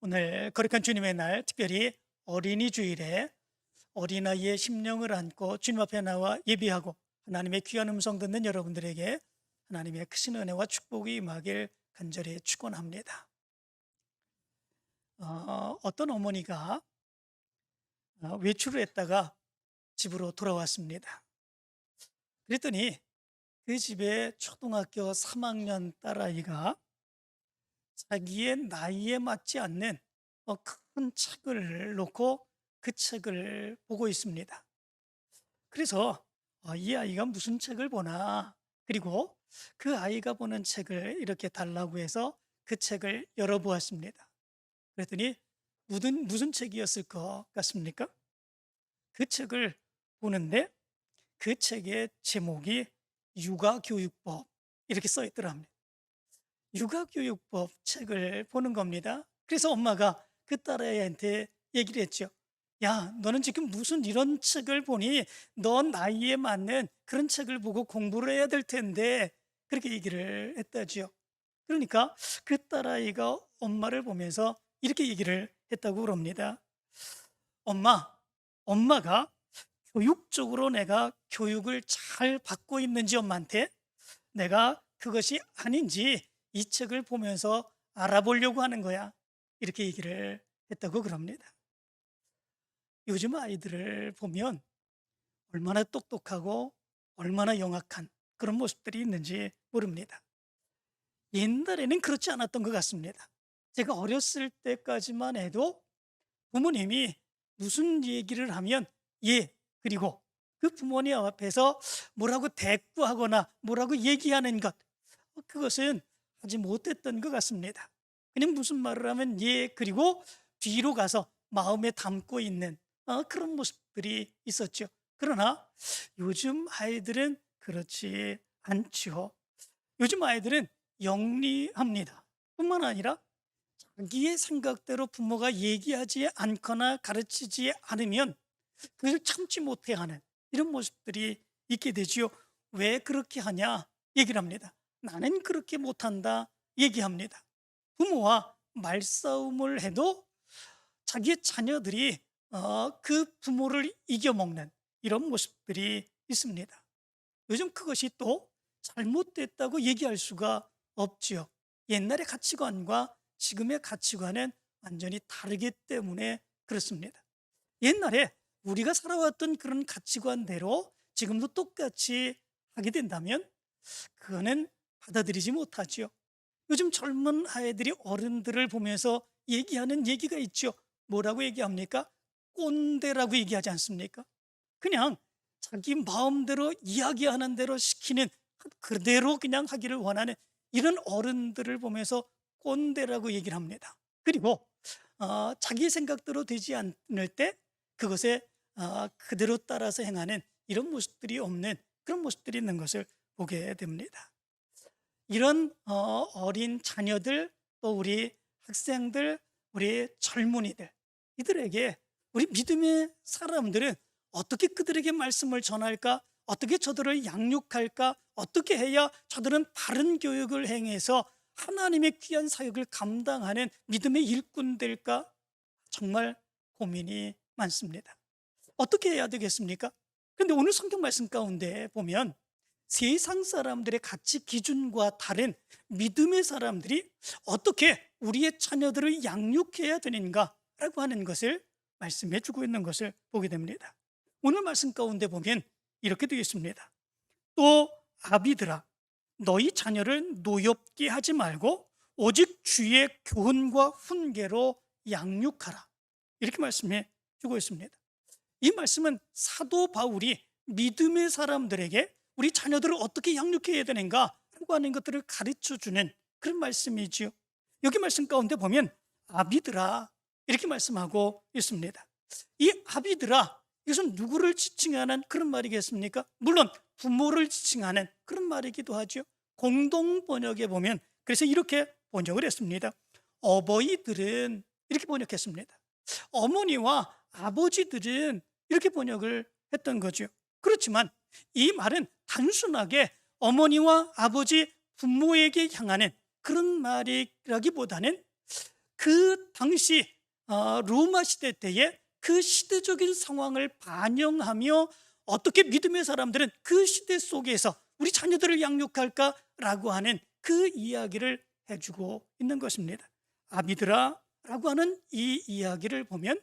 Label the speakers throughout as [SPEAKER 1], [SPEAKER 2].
[SPEAKER 1] 오늘 거룩한 주님의 날, 특별히 어린이 주일에 어린아이의 심령을 안고 주님 앞에 나와 예비하고 하나님의 귀한 음성 듣는 여러분들에게 하나님의 크신 은혜와 축복이 임하길 간절히 축원합니다. 어떤 어머니가 외출을 했다가 집으로 돌아왔습니다. 그랬더니 그 집에 초등학교 3학년 딸아이가 자기의 나이에 맞지 않는 큰 책을 놓고 그 책을 보고 있습니다. 그래서 이 아이가 무슨 책을 보나, 그리고 그 아이가 보는 책을 이렇게 달라고 해서 그 책을 열어보았습니다. 그랬더니 무슨 책이었을 것 같습니까? 그 책을 보는데 그 책의 제목이 육아교육법 이렇게 써 있더랍니다. 육아교육법 책을 보는 겁니다. 그래서 엄마가 그 딸아이한테 얘기를 했죠. 야, 너는 지금 무슨 이런 책을 보니? 너 나이에 맞는 그런 책을 보고 공부를 해야 될 텐데. 그렇게 얘기를 했다지요. 그러니까 그 딸아이가 엄마를 보면서 이렇게 얘기를 했다고 그럽니다. 엄마가 교육적으로 내가 교육을 잘 받고 있는지 엄마한테 내가 그것이 아닌지 이 책을 보면서 알아보려고 하는 거야. 이렇게 얘기를 했다고 그럽니다. 요즘 아이들을 보면 얼마나 똑똑하고 얼마나 영악한 그런 모습들이 있는지 모릅니다. 옛날에는 그렇지 않았던 것 같습니다. 제가 어렸을 때까지만 해도 부모님이 무슨 얘기를 하면 예, 그리고 그 부모님 앞에서 뭐라고 대꾸하거나 뭐라고 얘기하는 것, 그것은 하지 못했던 것 같습니다. 그냥 무슨 말을 하면 예, 그리고 뒤로 가서 마음에 담고 있는 그런 모습들이 있었죠. 그러나 요즘 아이들은 그렇지 않죠. 요즘 아이들은 영리합니다. 뿐만 아니라 자기의 생각대로 부모가 얘기하지 않거나 가르치지 않으면 그걸 참지 못해 하는 이런 모습들이 있게 되지요. 왜 그렇게 하냐 얘기를 합니다. 나는 그렇게 못한다 얘기합니다. 부모와 말싸움을 해도 자기의 자녀들이 그 부모를 이겨먹는 이런 모습들이 있습니다. 요즘 그것이 또 잘못됐다고 얘기할 수가 없지요. 옛날의 가치관과 지금의 가치관은 완전히 다르기 때문에 그렇습니다. 옛날에 우리가 살아왔던 그런 가치관대로 지금도 똑같이 하게 된다면 그거는 받아들이지 못하지요. 요즘 젊은 아이들이 어른들을 보면서 얘기하는 얘기가 있죠. 뭐라고 얘기합니까? 꼰대라고 얘기하지 않습니까? 그냥 자기 마음대로 이야기하는 대로 시키는, 그대로 그냥 하기를 원하는 이런 어른들을 보면서 꼰대라고 얘기를 합니다. 그리고 자기 생각대로 되지 않을 때 그것에 그대로 따라서 행하는 이런 모습들이 없는 그런 모습들이 있는 것을 보게 됩니다. 이런 어린 자녀들, 또 우리 학생들, 우리 젊은이들, 이들에게 우리 믿음의 사람들은 어떻게 그들에게 말씀을 전할까? 어떻게 저들을 양육할까? 어떻게 해야 저들은 바른 교육을 행해서 하나님의 귀한 사역을 감당하는 믿음의 일꾼 될까? 정말 고민이 많습니다. 어떻게 해야 되겠습니까? 그런데 오늘 성경 말씀 가운데 보면 세상 사람들의 가치 기준과 다른 믿음의 사람들이 어떻게 우리의 자녀들을 양육해야 되는가라고 하는 것을 말씀해 주고 있는 것을 보게 됩니다. 오늘 말씀 가운데 보면 이렇게 되어 있습니다. 또 아비들아, 너희 자녀를 노엽게 하지 말고 오직 주의 교훈과 훈계로 양육하라. 이렇게 말씀해 주고 있습니다. 이 말씀은 사도 바울이 믿음의 사람들에게 우리 자녀들을 어떻게 양육해야 되는가라고 하는 것들을 가르쳐 주는 그런 말씀이지요. 여기 말씀 가운데 보면 아비들아 이렇게 말씀하고 있습니다. 이 아비들아, 이것은 누구를 지칭하는 그런 말이겠습니까? 물론 부모를 지칭하는 그런 말이기도 하죠. 공동 번역에 보면 그래서 이렇게 번역을 했습니다. 어버이들은 이렇게 번역했습니다. 어머니와 아버지들은 이렇게 번역을 했던 거죠. 그렇지만 이 말은 단순하게 어머니와 아버지, 부모에게 향하는 그런 말이라기보다는 그 당시 로마 시대 때에 그 시대적인 상황을 반영하며 어떻게 믿음의 사람들은 그 시대 속에서 우리 자녀들을 양육할까라고 하는 그 이야기를 해주고 있는 것입니다. 아비드라라고 하는 이 이야기를 보면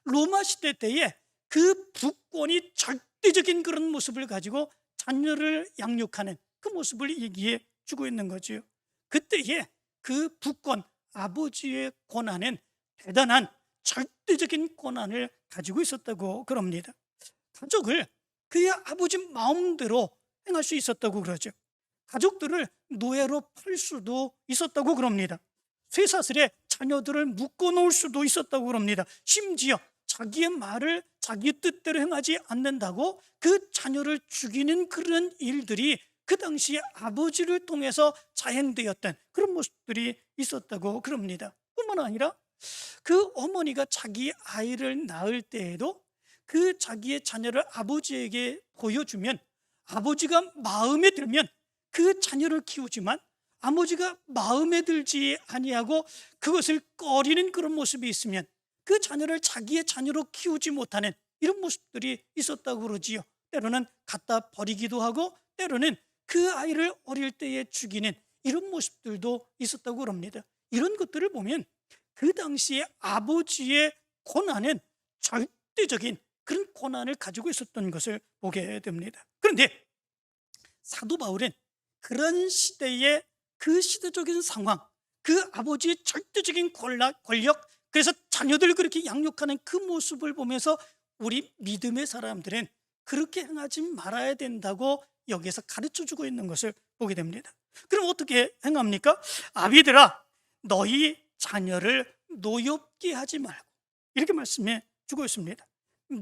[SPEAKER 1] 로마 시대 때에 그 부권이 절대적인 그런 모습을 가지고 자녀를 양육하는 그 모습을 얘기해 주고 있는 거죠. 그때에 그 부권, 아버지의 권한은 대단한 절대적인 권한을 가지고 있었다고 그럽니다. 가족을 그의 아버지 마음대로 행할 수 있었다고 그러죠. 가족들을 노예로 팔 수도 있었다고 그럽니다. 쇠사슬에 자녀들을 묶어 놓을 수도 있었다고 그럽니다. 심지어 자기의 말을 자기 뜻대로 행하지 않는다고 그 자녀를 죽이는 그런 일들이 그 당시에 아버지를 통해서 자행되었던 그런 모습들이 있었다고 그럽니다. 뿐만 아니라 그 어머니가 자기 아이를 낳을 때에도 그 자기의 자녀를 아버지에게 보여주면 아버지가 마음에 들면 그 자녀를 키우지만 아버지가 마음에 들지 아니하고 그것을 꺼리는 그런 모습이 있으면 그 자녀를 자기의 자녀로 키우지 못하는 이런 모습들이 있었다고 그러지요. 때로는 갖다 버리기도 하고 때로는 그 아이를 어릴 때에 죽이는 이런 모습들도 있었다고 그럽니다. 이런 것들을 보면 그 당시에 아버지의 권한은 절대적인 그런 권한을 가지고 있었던 것을 보게 됩니다. 그런데 사도 바울은 그런 시대의 그 시대적인 상황, 그 아버지의 절대적인 권력, 그래서 자녀들을 그렇게 양육하는 그 모습을 보면서 우리 믿음의 사람들은 그렇게 행하지 말아야 된다고 여기에서 가르쳐주고 있는 것을 보게 됩니다. 그럼 어떻게 행합니까? 아비들아, 너희 자녀를 노엽게 하지 말고, 이렇게 말씀해 주고 있습니다.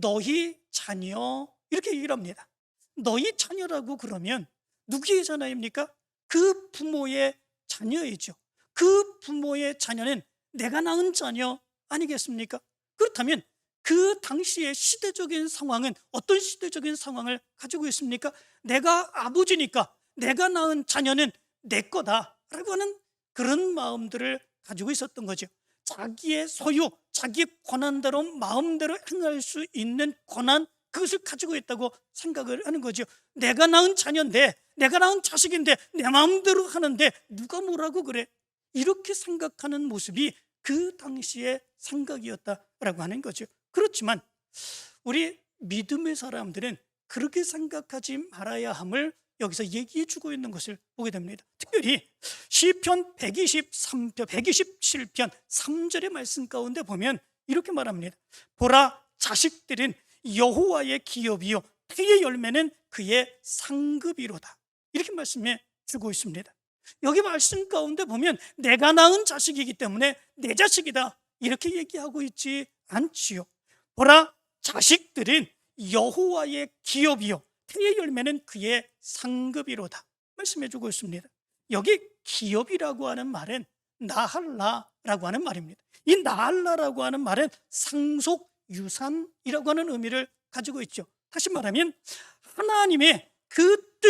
[SPEAKER 1] 너희 자녀, 이렇게 얘기를 합니다. 너희 자녀라고 그러면 누구의 자녀입니까? 그 부모의 자녀이죠. 그 부모의 자녀는 내가 낳은 자녀 아니겠습니까? 그렇다면 그 당시의 시대적인 상황은 어떤 시대적인 상황을 가지고 있습니까? 내가 아버지니까 내가 낳은 자녀는 내 거다라고 하는 그런 마음들을 가지고 있었던 거죠. 자기의 소유, 자기의 권한대로 마음대로 행할 수 있는 권한, 그것을 가지고 있다고 생각을 하는 거죠. 내가 낳은 자녀인데, 내가 낳은 자식인데 내 마음대로 하는데 누가 뭐라고 그래? 이렇게 생각하는 모습이 그 당시의 생각이었다라고 하는 거죠. 그렇지만 우리 믿음의 사람들은 그렇게 생각하지 말아야 함을 여기서 얘기해 주고 있는 것을 보게 됩니다. 특별히 시편 123편, 127편 3절의 말씀 가운데 보면 이렇게 말합니다. 보라, 자식들은 여호와의 기업이요 그의 열매는 그의 상급이로다. 이렇게 말씀해 주고 있습니다. 여기 말씀 가운데 보면 내가 낳은 자식이기 때문에 내 자식이다 이렇게 얘기하고 있지 않지요. 보라, 자식들은 여호와의 기업이요 그의 열매는 그의 상급이로다 말씀해 주고 있습니다. 여기 기업이라고 하는 말은 나할라라고 하는 말입니다. 이 나할라라고 하는 말은 상속 유산이라고 하는 의미를 가지고 있죠. 다시 말하면 하나님의 그 뜻,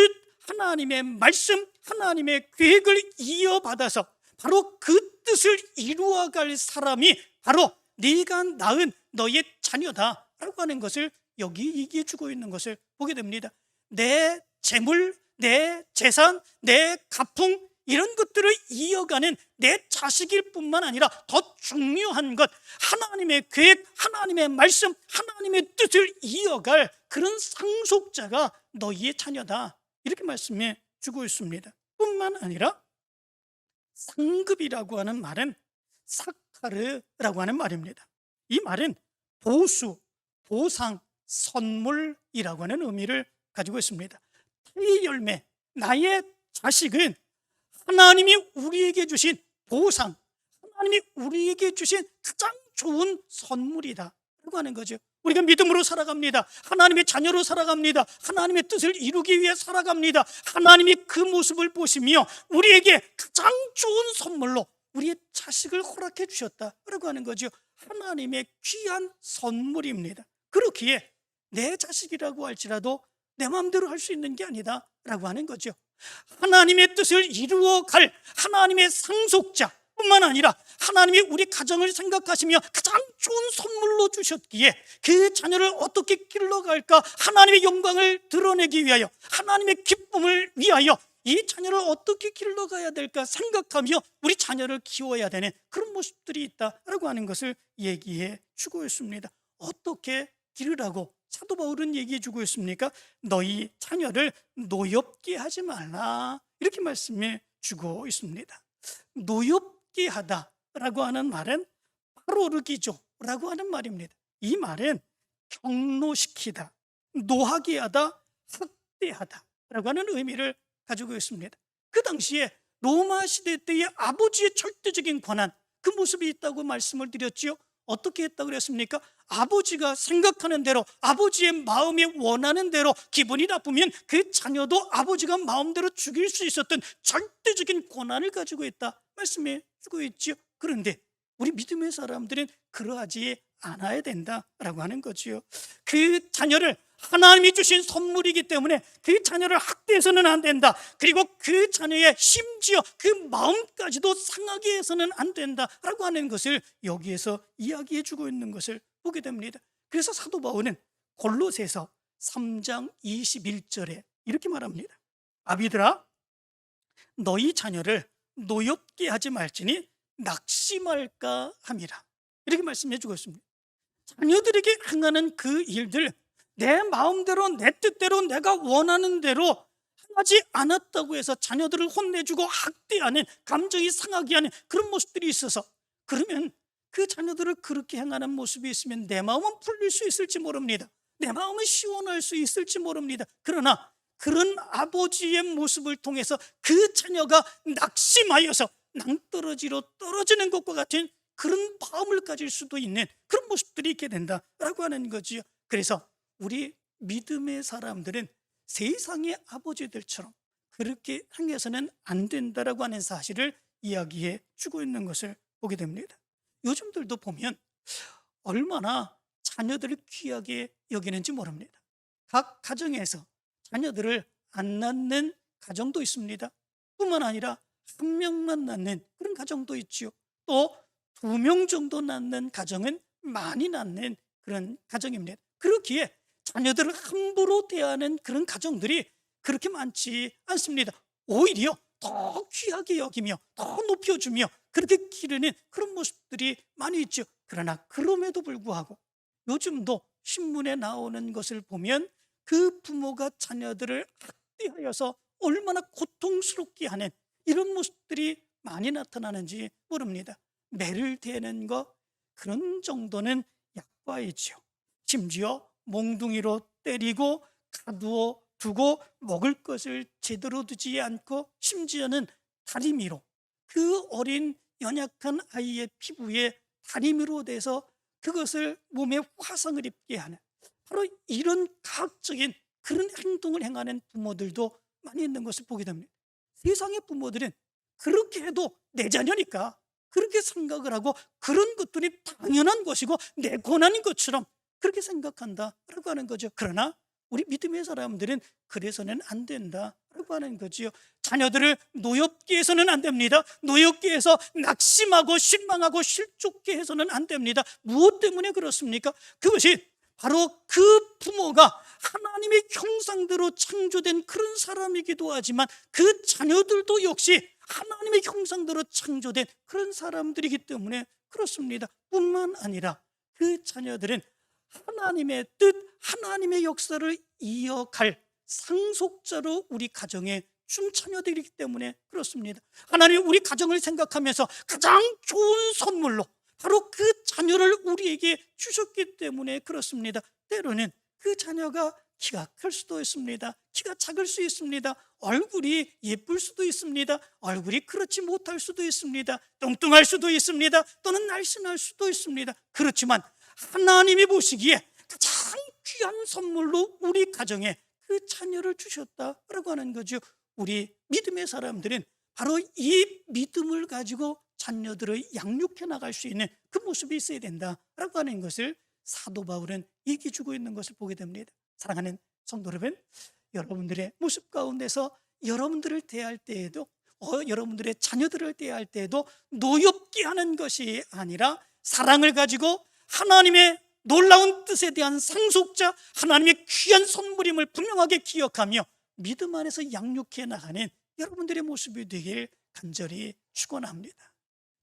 [SPEAKER 1] 하나님의 말씀, 하나님의 계획을 이어받아서 바로 그 뜻을 이루어갈 사람이 바로 네가 낳은 너의 자녀다라고 하는 것을 여기 얘기해 주고 있는 것을 보게 됩니다. 내 재물, 내 재산, 내 가풍 이런 것들을 이어가는 내 자식일 뿐만 아니라 더 중요한 것, 하나님의 계획, 하나님의 말씀, 하나님의 뜻을 이어갈 그런 상속자가 너희의 자녀다 이렇게 말씀해 주고 있습니다. 뿐만 아니라 상급이라고 하는 말은 사카르라고 하는 말입니다. 이 말은 보수, 보상, 선물이라고 하는 의미를 가지고 있습니다. 이 열매, 나의 자식은 하나님이 우리에게 주신 보상, 하나님이 우리에게 주신 가장 좋은 선물이다 라고 하는 거죠. 우리가 믿음으로 살아갑니다. 하나님의 자녀로 살아갑니다. 하나님의 뜻을 이루기 위해 살아갑니다. 하나님이 그 모습을 보시며 우리에게 가장 좋은 선물로 우리의 자식을 허락해 주셨다라고 하는 거죠. 하나님의 귀한 선물입니다. 그렇기에 내 자식이라고 할지라도 내 마음대로 할 수 있는 게 아니다라고 하는 거죠. 하나님의 뜻을 이루어갈 하나님의 상속자, 뿐만 아니라 하나님이 우리 가정을 생각하시며 가장 좋은 선물로 주셨기에 그 자녀를 어떻게 길러갈까, 하나님의 영광을 드러내기 위하여, 하나님의 기쁨을 위하여 이 자녀를 어떻게 길러가야 될까 생각하며 우리 자녀를 키워야 되는 그런 모습들이 있다라고 하는 것을 얘기해 주고 있습니다. 어떻게 기르라고 사도 바울은 얘기해 주고 있습니까? 너희 자녀를 노엽게 하지 말라, 이렇게 말씀해 주고 있습니다. 노엽게 하다라고 하는 말은 바로르기조라고 하는 말입니다. 이 말은 경노시키다, 노하게 하다, 학대하다라고 하는 의미를 가지고 있습니다. 그 당시에 로마 시대 때의 아버지의 절대적인 권한, 그 모습이 있다고 말씀을 드렸지요. 어떻게 했다고 그랬습니까? 아버지가 생각하는 대로, 아버지의 마음이 원하는 대로 기분이 나쁘면 그 자녀도 아버지가 마음대로 죽일 수 있었던 절대적인 권한을 가지고 있다 말씀해 주고 있지요. 그런데 우리 믿음의 사람들은 그러하지 않아야 된다라고 하는 거지요. 그 자녀를 하나님이 주신 선물이기 때문에 그 자녀를 학대해서는 안 된다. 그리고 그 자녀의 심지어 그 마음까지도 상하게 해서는 안 된다라고 하는 것을 여기에서 이야기해 주고 있는 것을 보게 됩니다. 그래서 사도 바울은 골로새서 3장 21절에 이렇게 말합니다. 아비들아, 너희 자녀를 노엽게 하지 말지니 낙심할까 함이라, 이렇게 말씀해 주고 있습니다. 자녀들에게 행하는 그 일들, 내 마음대로 내 뜻대로 내가 원하는 대로 하지 않았다고 해서 자녀들을 혼내주고 학대하는, 감정이 상하게 하는 그런 모습들이 있어서, 그러면 그 자녀들을 그렇게 행하는 모습이 있으면 내 마음은 풀릴 수 있을지 모릅니다. 내 마음은 시원할 수 있을지 모릅니다. 그러나 그런 아버지의 모습을 통해서 그 자녀가 낙심하여서 낭떠러지로 떨어지는 것과 같은 그런 마음을 가질 수도 있는 그런 모습들이 있게 된다라고 하는 거지요. 그래서 우리 믿음의 사람들은 세상의 아버지들처럼 그렇게 행해서는 안 된다라고 하는 사실을 이야기해 주고 있는 것을 보게 됩니다. 요즘들도 보면 얼마나 자녀들을 귀하게 여기는지 모릅니다. 각 가정에서 자녀들을 안 낳는 가정도 있습니다. 뿐만 아니라 한 명만 낳는 그런 가정도 있죠. 또 2명 정도 낳는 가정은 많이 낳는 그런 가정입니다. 그렇기에 자녀들을 함부로 대하는 그런 가정들이 그렇게 많지 않습니다. 오히려 더 귀하게 여기며 더 높여주며 그렇게 기르는 그런 모습들이 많이 있죠. 그러나 그럼에도 불구하고 요즘도 신문에 나오는 것을 보면 그 부모가 자녀들을 학대하여서 얼마나 고통스럽게 하는 이런 모습들이 많이 나타나는지 모릅니다. 매를 대는 것, 그런 정도는 약과이지요. 심지어 몽둥이로 때리고 가두어 두고 먹을 것을 제대로 두지 않고 심지어는 다리미로, 그 어린 연약한 아이의 피부에 다리미로 대서 그것을 몸에 화상을 입게 하는, 바로 이런 가학적인 그런 행동을 행하는 부모들도 많이 있는 것을 보게 됩니다. 세상의 부모들은 그렇게 해도 내 자녀니까 그렇게 생각을 하고 그런 것들이 당연한 것이고 내 권한인 것처럼 그렇게 생각한다라고 하는 거죠. 그러나 우리 믿음의 사람들은 그래서는 안 된다라고 하는 거지요. 자녀들을 노엽게 해서는 안 됩니다. 노엽게 해서 낙심하고 실망하고 실족게 해서는 안 됩니다. 무엇 때문에 그렇습니까? 그것이 바로 그 부모가 하나님의 형상대로 창조된 그런 사람이기도 하지만 그 자녀들도 역시 하나님의 형상대로 창조된 그런 사람들이기 때문에 그렇습니다. 뿐만 아니라 그 자녀들은 하나님의 뜻, 하나님의 역사를 이어갈 상속자로 우리 가정에 준 자녀들이기 때문에 그렇습니다. 하나님 우리 가정을 생각하면서 가장 좋은 선물로 바로 그 자녀를 우리에게 주셨기 때문에 그렇습니다. 때로는 그 자녀가 키가 클 수도 있습니다. 키가 작을 수 있습니다. 얼굴이 예쁠 수도 있습니다. 얼굴이 그렇지 못할 수도 있습니다. 뚱뚱할 수도 있습니다. 또는 날씬할 수도 있습니다. 그렇지만 하나님이 보시기에 가장 귀한 선물로 우리 가정에 그 자녀를 주셨다라고 하는 거죠. 우리 믿음의 사람들은 바로 이 믿음을 가지고 자녀들을 양육해 나갈 수 있는 그 모습이 있어야 된다라고 하는 것을 사도 바울은 얘기해 주고 있는 것을 보게 됩니다. 사랑하는 성도 여러분, 여러분들의 모습 가운데서 여러분들을 대할 때에도 여러분들의 자녀들을 대할 때에도 노엽게 하는 것이 아니라 사랑을 가지고 하나님의 놀라운 뜻에 대한 상속자, 하나님의 귀한 선물임을 분명하게 기억하며 믿음 안에서 양육해 나가는 여러분들의 모습이 되길 간절히 축원합니다.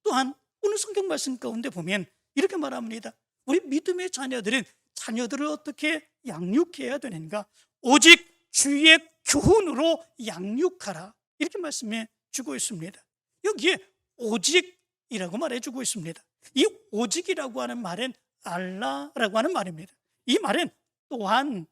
[SPEAKER 1] 또한 오늘 성경 말씀 가운데 보면 이렇게 말합니다. 우리 믿음의 자녀들은 자녀들을 어떻게 양육해야 되는가? 오직 주의 교훈으로 양육하라, 이렇게 말씀해 주고 있습니다. 여기에 오직이라고 말해주고 있습니다. 이 오직이라고 하는 말은 알라라고 하는 말입니다. 이 말은 또한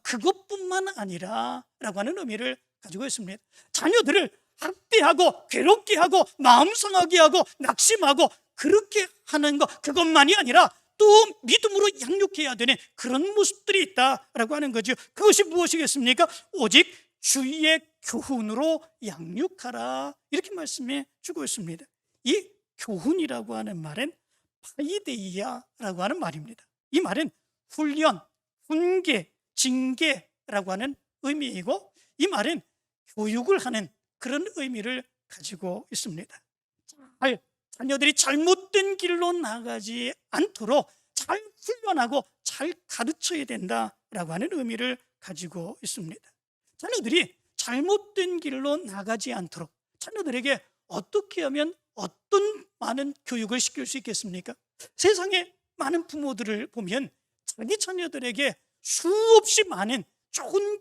[SPEAKER 1] 그것뿐만 아니라 라고 하는 의미를 가지고 있습니다. 자녀들을 학대하고 괴롭게 하고 마음 상하게 하고 낙심하고 그렇게 하는 것, 그것만이 아니라 또 믿음으로 양육해야 되는 그런 모습들이 있다라고 하는 거죠. 그것이 무엇이겠습니까? 오직 주의 교훈으로 양육하라, 이렇게 말씀해 주고 있습니다. 이 교훈이라고 하는 말은 파이데이아라고 하는 말입니다. 이 말은 훈련, 훈계, 징계라고 하는 의미이고, 이 말은 교육을 하는 그런 의미를 가지고 있습니다. 자녀들이 잘못된 길로 나가지 않도록 잘 훈련하고 잘 가르쳐야 된다라고 하는 의미를 가지고 있습니다. 자녀들이 잘못된 길로 나가지 않도록 자녀들에게 어떻게 하면 어떤 많은 교육을 시킬 수 있겠습니까? 세상에 많은 부모들을 보면 자기 자녀들에게 수없이 많은 좋은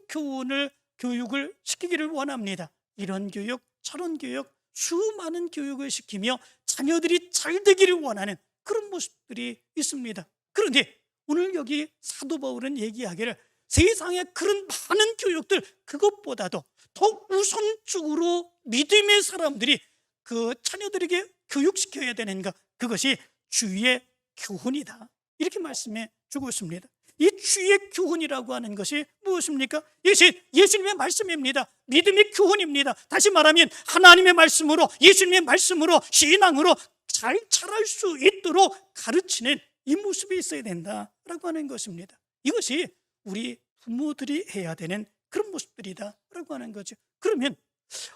[SPEAKER 1] 교육을 시키기를 원합니다. 이런 교육, 저런 교육, 수많은 교육을 시키며 자녀들이 잘 되기를 원하는 그런 모습들이 있습니다. 그런데 오늘 여기 사도 바울은 얘기하기를 세상에 그런 많은 교육들, 그것보다도 더 우선적으로 믿음의 사람들이 그 자녀들에게 교육시켜야 되는 것, 그것이 주의 교훈이다, 이렇게 말씀해 주고 있습니다. 이 주의 교훈이라고 하는 것이 무엇입니까? 이것이 예수님의 말씀입니다. 믿음의 교훈입니다. 다시 말하면 하나님의 말씀으로, 예수님의 말씀으로, 신앙으로 잘 자랄 수 있도록 가르치는 이 모습이 있어야 된다라고 하는 것입니다. 이것이 우리 부모들이 해야 되는 그런 모습들이다라고 하는 거죠. 그러면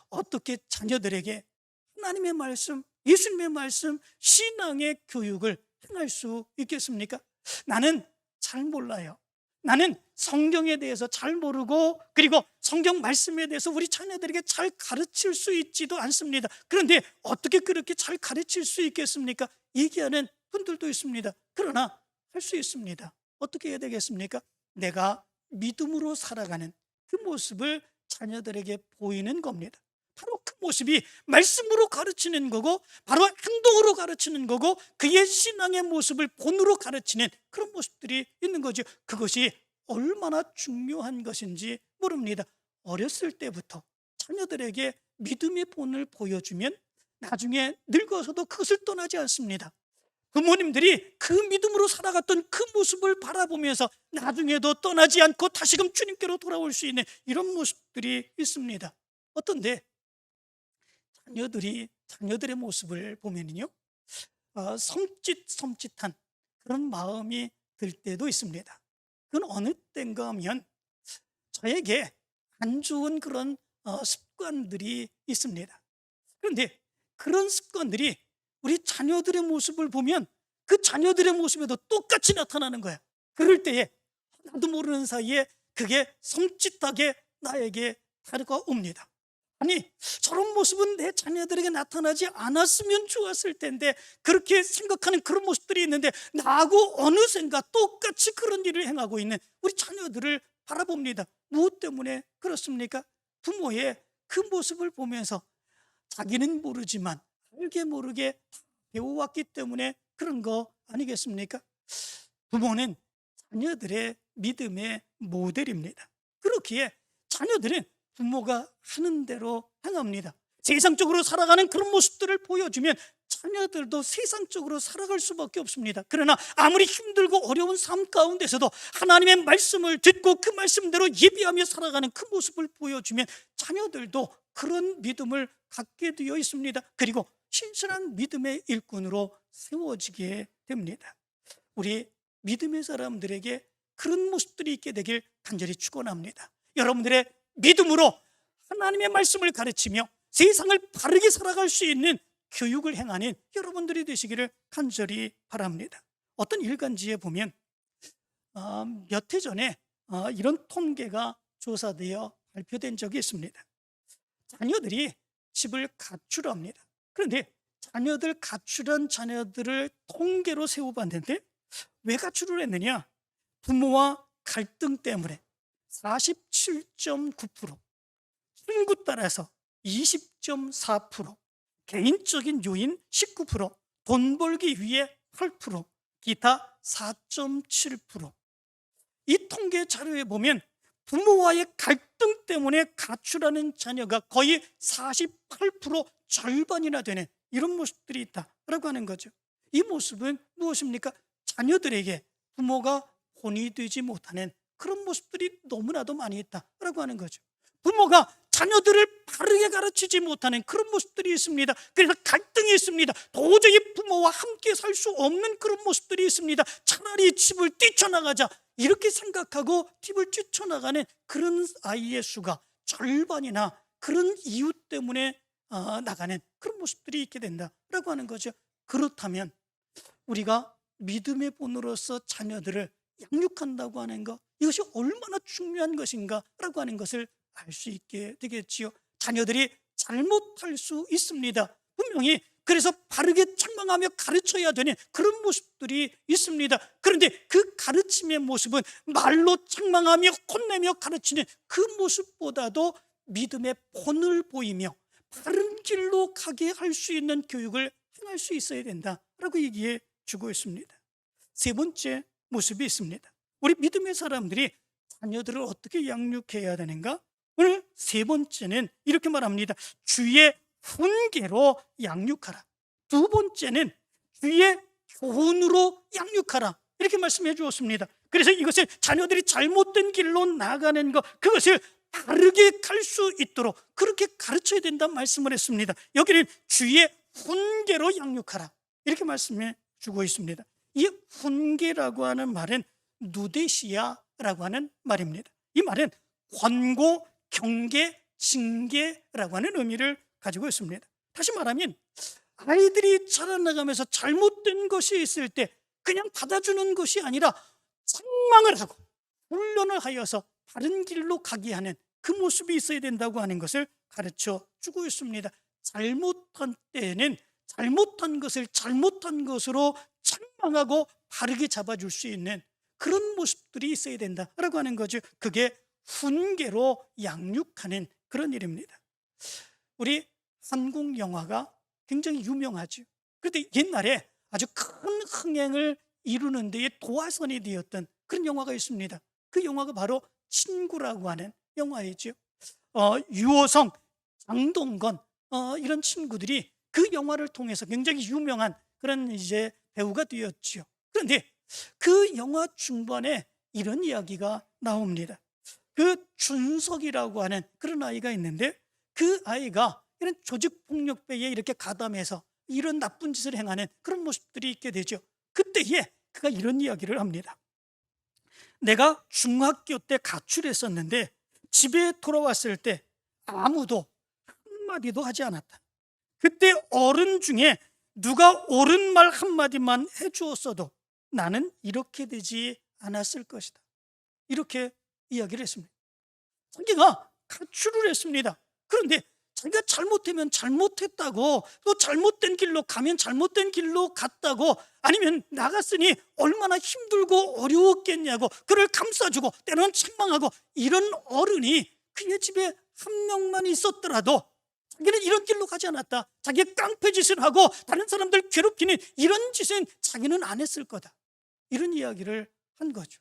[SPEAKER 1] 어떻게 자녀들에게 하나님의 말씀, 예수님의 말씀, 신앙의 교육을 행할 수 있겠습니까? 나는 잘 몰라요. 나는 성경에 대해서 잘 모르고, 그리고 성경 말씀에 대해서 우리 자녀들에게 잘 가르칠 수 있지도 않습니다. 그런데 어떻게 그렇게 잘 가르칠 수 있겠습니까? 얘기하는 분들도 있습니다. 그러나 할 수 있습니다. 어떻게 해야 되겠습니까? 내가 믿음으로 살아가는 그 모습을 자녀들에게 보이는 겁니다. 바로 그 모습이 말씀으로 가르치는 거고, 바로 행동으로 가르치는 거고, 그의 신앙의 모습을 본으로 가르치는 그런 모습들이 있는 거죠. 그것이 얼마나 중요한 것인지 모릅니다. 어렸을 때부터 자녀들에게 믿음의 본을 보여주면 나중에 늙어서도 그것을 떠나지 않습니다. 부모님들이 그 믿음으로 살아갔던 그 모습을 바라보면서 나중에도 떠나지 않고 다시금 주님께로 돌아올 수 있는 이런 모습들이 있습니다. 어떤데 자녀들의 모습을 보면요, 섬찟한 그런 마음이 들 때도 있습니다. 그건 어느 때인가 하면 저에게 안 좋은 그런 습관들이 있습니다. 그런데 그런 습관들이 우리 자녀들의 모습을 보면 그 자녀들의 모습에도 똑같이 나타나는 거야. 그럴 때에 나도 모르는 사이에 그게 섬찟하게 나에게 다가옵니다. 아니, 저런 모습은 내 자녀들에게 나타나지 않았으면 좋았을 텐데, 그렇게 생각하는 그런 모습들이 있는데 나하고 어느샌가 똑같이 그런 일을 행하고 있는 우리 자녀들을 바라봅니다. 무엇 때문에 그렇습니까? 부모의 그 모습을 보면서 자기는 모르지만 알게 모르게 배워왔기 때문에 그런 거 아니겠습니까? 부모는 자녀들의 믿음의 모델입니다. 그렇기에 자녀들은 부모가 하는 대로 행합니다. 세상적으로 살아가는 그런 모습들을 보여주면 자녀들도 세상적으로 살아갈 수밖에 없습니다. 그러나 아무리 힘들고 어려운 삶 가운데서도 하나님의 말씀을 듣고 그 말씀대로 예비하며 살아가는 그 모습을 보여주면 자녀들도 그런 믿음을 갖게 되어 있습니다. 그리고 신실한 믿음의 일꾼으로 세워지게 됩니다. 우리 믿음의 사람들에게 그런 모습들이 있게 되길 간절히 축원합니다. 여러분들의 믿음으로 하나님의 말씀을 가르치며 세상을 바르게 살아갈 수 있는 교육을 행하는 여러분들이 되시기를 간절히 바랍니다. 어떤 일간지에 보면 몇 해 전에 이런 통계가 조사되어 발표된 적이 있습니다. 자녀들이 집을 가출합니다. 그런데 가출한 자녀들을 통계로 세워봤는데 왜 가출을 했느냐? 부모와 갈등 때문에 47.9%, 친구 따라서 20.4%, 개인적인 요인 19%, 돈 벌기 위해 8%, 기타 4.7%. 이 통계 자료에 보면 부모와의 갈등 때문에 가출하는 자녀가 거의 48%, 절반이나 되는 이런 모습들이 있다라고 하는 거죠. 이 모습은 무엇입니까? 자녀들에게 부모가 본이 되지 못하는 그런 모습들이 너무나도 많이 있다라고 하는 거죠. 부모가 자녀들을 바르게 가르치지 못하는 그런 모습들이 있습니다. 그래서 갈등이 있습니다. 도저히 부모와 함께 살 수 없는 그런 모습들이 있습니다. 차라리 집을 뛰쳐나가자 이렇게 생각하고 집을 뛰쳐나가는 그런 아이의 수가 절반이나 그런 이유 때문에 나가는 그런 모습들이 있게 된다라고 하는 거죠. 그렇다면 우리가 믿음의 본으로서 자녀들을 양육한다고 하는 것, 이것이 얼마나 중요한 것인가라고 하는 것을 알 수 있게 되겠지요. 자녀들이 잘못할 수 있습니다. 분명히 그래서 바르게 책망하며 가르쳐야 되는 그런 모습들이 있습니다. 그런데 그 가르침의 모습은 말로 책망하며 혼내며 가르치는 그 모습보다도 믿음의 본을 보이며 바른 길로 가게 할 수 있는 교육을 행할 수 있어야 된다라고 얘기해 주고 있습니다. 세 번째 모습이 있습니다. 우리 믿음의 사람들이 자녀들을 어떻게 양육해야 되는가? 오늘 세 번째는 이렇게 말합니다. 주의 훈계로 양육하라. 두 번째는 주의 교훈으로 양육하라. 이렇게 말씀해 주었습니다. 그래서 이것을 자녀들이 잘못된 길로 나가는 것, 그것을 바르게 갈 수 있도록 그렇게 가르쳐야 된다는 말씀을 했습니다. 여기는 주의 훈계로 양육하라 이렇게 말씀해 주고 있습니다. 이 훈계라고 하는 말은 누데시아라고 하는 말입니다. 이 말은 권고, 경계, 징계라고 하는 의미를 가지고 있습니다. 다시 말하면 아이들이 자라나가면서 잘못된 것이 있을 때 그냥 받아주는 것이 아니라 책망을 하고 훈련을 하여서 바른 길로 가게 하는 그 모습이 있어야 된다고 하는 것을 가르쳐 주고 있습니다. 잘못한 때에는 잘못한 것을 잘못한 것으로 책망하고 바르게 잡아줄 수 있는 그런 모습들이 있어야 된다라고 하는 거죠. 그게 훈계로 양육하는 그런 일입니다. 우리 한국 영화가 굉장히 유명하죠. 그런데 옛날에 아주 큰 흥행을 이루는 데에 도화선이 되었던 그런 영화가 있습니다. 그 영화가 바로 친구라고 하는 영화이죠. 유호성, 장동건 이런 친구들이 그 영화를 통해서 굉장히 유명한 그런 이제 배우가 되었죠. 그런데 그 영화 중반에 이런 이야기가 나옵니다. 그 준석이라고 하는 그런 아이가 있는데 그 아이가 이런 조직폭력배에 이렇게 가담해서 이런 나쁜 짓을 행하는 그런 모습들이 있게 되죠. 그때에 그가 이런 이야기를 합니다. 내가 중학교 때 가출했었는데 집에 돌아왔을 때 아무도 한마디도 하지 않았다. 그때 어른 중에 누가 옳은 말 한마디만 해주었어도 나는 이렇게 되지 않았을 것이다. 이렇게 이야기를 했습니다. 자기가 가출을 했습니다. 그런데 자기가 잘못하면 잘못했다고, 또 잘못된 길로 가면 잘못된 길로 갔다고, 아니면 나갔으니 얼마나 힘들고 어려웠겠냐고 그를 감싸주고 때로는 책망하고, 이런 어른이 그의 집에 한 명만 있었더라도 자기는 이런 길로 가지 않았다. 자기가 깡패짓을 하고 다른 사람들 괴롭히는 이런 짓은 자기는 안 했을 거다. 이런 이야기를 한 거죠.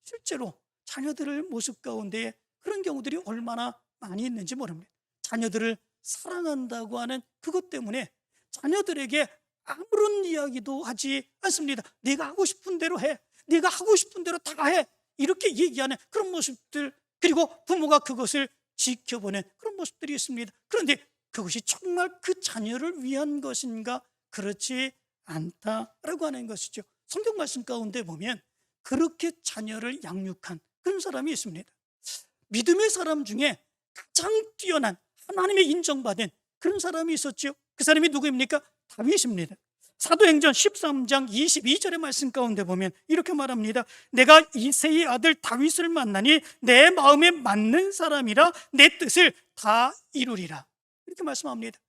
[SPEAKER 1] 실제로 자녀들의 모습 가운데 그런 경우들이 얼마나 많이 있는지 모릅니다. 자녀들을 사랑한다고 하는 그것 때문에 자녀들에게 아무런 이야기도 하지 않습니다. 네가 하고 싶은 대로 해, 네가 하고 싶은 대로 다 해, 이렇게 얘기하는 그런 모습들, 그리고 부모가 그것을 지켜보는 그런 모습들이 있습니다. 그런데 그것이 정말 그 자녀를 위한 것인가? 그렇지 않다라고 하는 것이죠. 성경 말씀 가운데 보면 그렇게 자녀를 양육한 그런 사람이 있습니다. 믿음의 사람 중에 가장 뛰어난, 하나님의 인정받은 그런 사람이 있었죠. 그 사람이 누구입니까? 다윗입니다. 사도행전 13장 22절의 말씀 가운데 보면 이렇게 말합니다. 내가 이새의 아들 다윗을 만나니 내 마음에 맞는 사람이라 내 뜻을 다 이루리라. 이렇게 말씀합니다.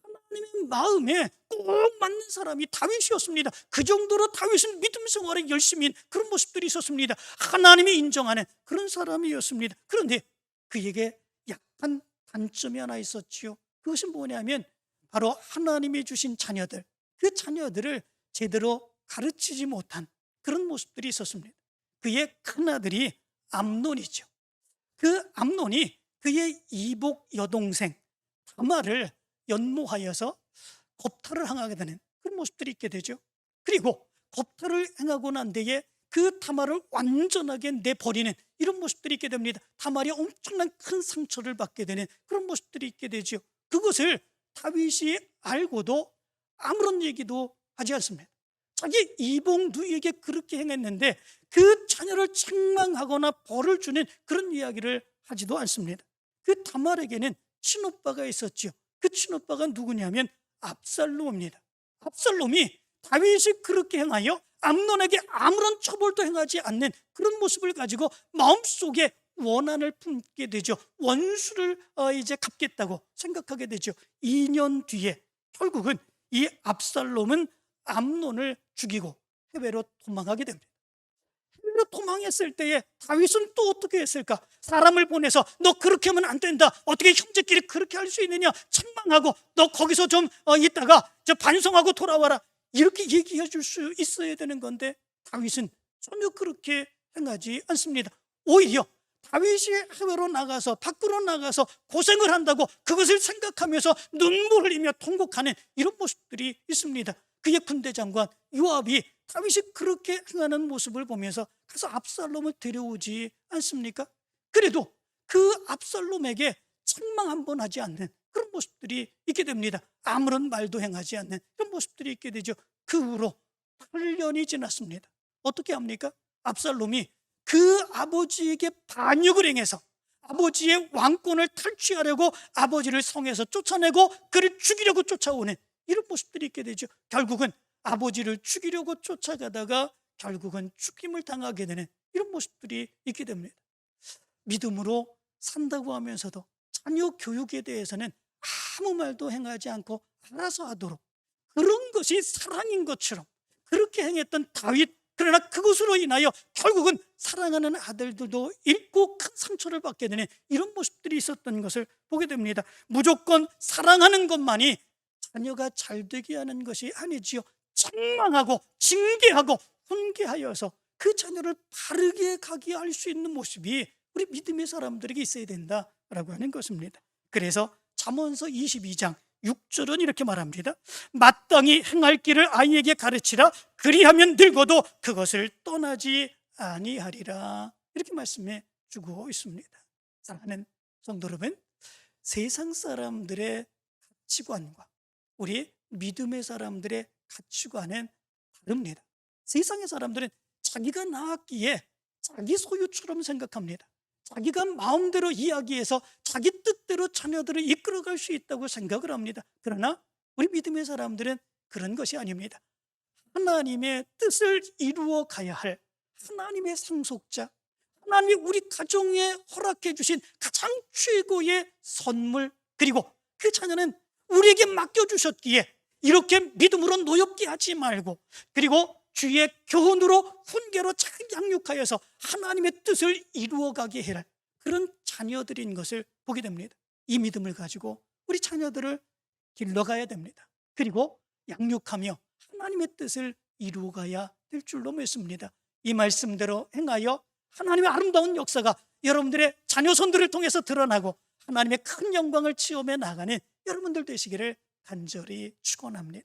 [SPEAKER 1] 하나님의 마음에 꼭 맞는 사람이 다윗이었습니다. 그 정도로 다윗은 믿음 생활에 열심히 그런 모습들이 있었습니다. 하나님이 인정하는 그런 사람이었습니다. 그런데 그에게 약한 단점이 하나 있었지요. 그것은 뭐냐면 바로 하나님이 주신 자녀들, 그 자녀들을 제대로 가르치지 못한 그런 모습들이 있었습니다. 그의 큰아들이 암논이죠. 그 암논이 그의 이복 여동생 다말을 연모하여서 겁탈을 행하게 되는 그런 모습들이 있게 되죠. 그리고 겁탈을 행하고 난 뒤에 그 다말을 완전하게 내버리는 이런 모습들이 있게 됩니다. 다말이 엄청난 큰 상처를 받게 되는 그런 모습들이 있게 되죠. 그것을 다윗이 알고도 아무런 얘기도 하지 않습니다. 자기 이복 누이에게 그렇게 행했는데 그 자녀를 책망하거나 벌을 주는 그런 이야기를 하지도 않습니다. 그 다말에게는 친오빠가 있었죠. 그 친오빠가 누구냐면 압살롬입니다. 압살롬이 다윗이 그렇게 행하여 암논에게 아무런 처벌도 행하지 않는 그런 모습을 가지고 마음속에 원한을 품게 되죠. 원수를 이제 갚겠다고 생각하게 되죠. 2년 뒤에 결국은 이 압살롬은 암논을 죽이고 해외로 도망하게 됩니다. 해외로 도망했을 때에 다윗은 또 어떻게 했을까? 사람을 보내서 너 그렇게 하면 안 된다. 어떻게 형제끼리 그렇게 할 수 있느냐? 책망하고 너 거기서 좀 있다가 반성하고 돌아와라. 이렇게 얘기해 줄 수 있어야 되는 건데 다윗은 전혀 그렇게 행하지 않습니다. 오히려 다윗이 해외로 나가서 밖으로 나가서 고생을 한다고 그것을 생각하면서 눈물을 흘리며 통곡하는 이런 모습들이 있습니다. 그의 군대 장관 요압이 다윗이 그렇게 행하는 모습을 보면서 가서 압살롬을 데려오지 않습니까? 그래도 그 압살롬에게 책망 한 번 하지 않는 그런 모습들이 있게 됩니다. 아무런 말도 행하지 않는 그런 모습들이 있게 되죠. 그 후로 8년이 지났습니다. 어떻게 합니까? 압살롬이 그 아버지에게 반역을 행해서 아버지의 왕권을 탈취하려고 아버지를 성에서 쫓아내고 그를 죽이려고 쫓아오는 이런 모습들이 있게 되죠. 결국은 아버지를 죽이려고 쫓아가다가 결국은 죽임을 당하게 되는 이런 모습들이 있게 됩니다. 믿음으로 산다고 하면서도 자녀 교육에 대해서는 아무 말도 행하지 않고 알아서 하도록, 그런 것이 사랑인 것처럼 그렇게 행했던 다윗, 그러나 그것으로 인하여 결국은 사랑하는 아들들도 잃고 큰 상처를 받게 되는 이런 모습들이 있었던 것을 보게 됩니다. 무조건 사랑하는 것만이 자녀가 잘 되게 하는 것이 아니지요. 책망하고 징계하고 훈계하여서 그 자녀를 바르게 가게 할 수 있는 모습이 우리 믿음의 사람들에게 있어야 된다라고 하는 것입니다. 그래서 잠언서 22장 6절은 이렇게 말합니다. 마땅히 행할 길을 아이에게 가르치라. 그리하면 늙어도 그것을 떠나지 아니하리라. 이렇게 말씀해 주고 있습니다. 사랑하는 성도 여러분, 세상 사람들의 가치관과 우리 믿음의 사람들의 가치관은 다릅니다. 세상의 사람들은 자기가 낳았기에 자기 소유처럼 생각합니다. 자기가 마음대로 이야기해서 자기 뜻대로 자녀들을 이끌어갈 수 있다고 생각을 합니다. 그러나 우리 믿음의 사람들은 그런 것이 아닙니다. 하나님의 뜻을 이루어 가야 할 하나님의 상속자, 하나님이 우리 가정에 허락해 주신 가장 최고의 선물, 그리고 그 자녀는 우리에게 맡겨주셨기에 이렇게 믿음으로 노엽게 하지 말고, 그리고 주의 교훈으로 훈계로 잘 양육하여서 하나님의 뜻을 이루어가게 해라, 그런 자녀들인 것을 보게 됩니다. 이 믿음을 가지고 우리 자녀들을 길러가야 됩니다. 그리고 양육하며 하나님의 뜻을 이루어가야 될 줄로 믿습니다. 이 말씀대로 행하여 하나님의 아름다운 역사가 여러분들의 자녀손들을 통해서 드러나고 하나님의 큰 영광을 체험해 나가는 여러분들 되시기를 간절히 축원합니다.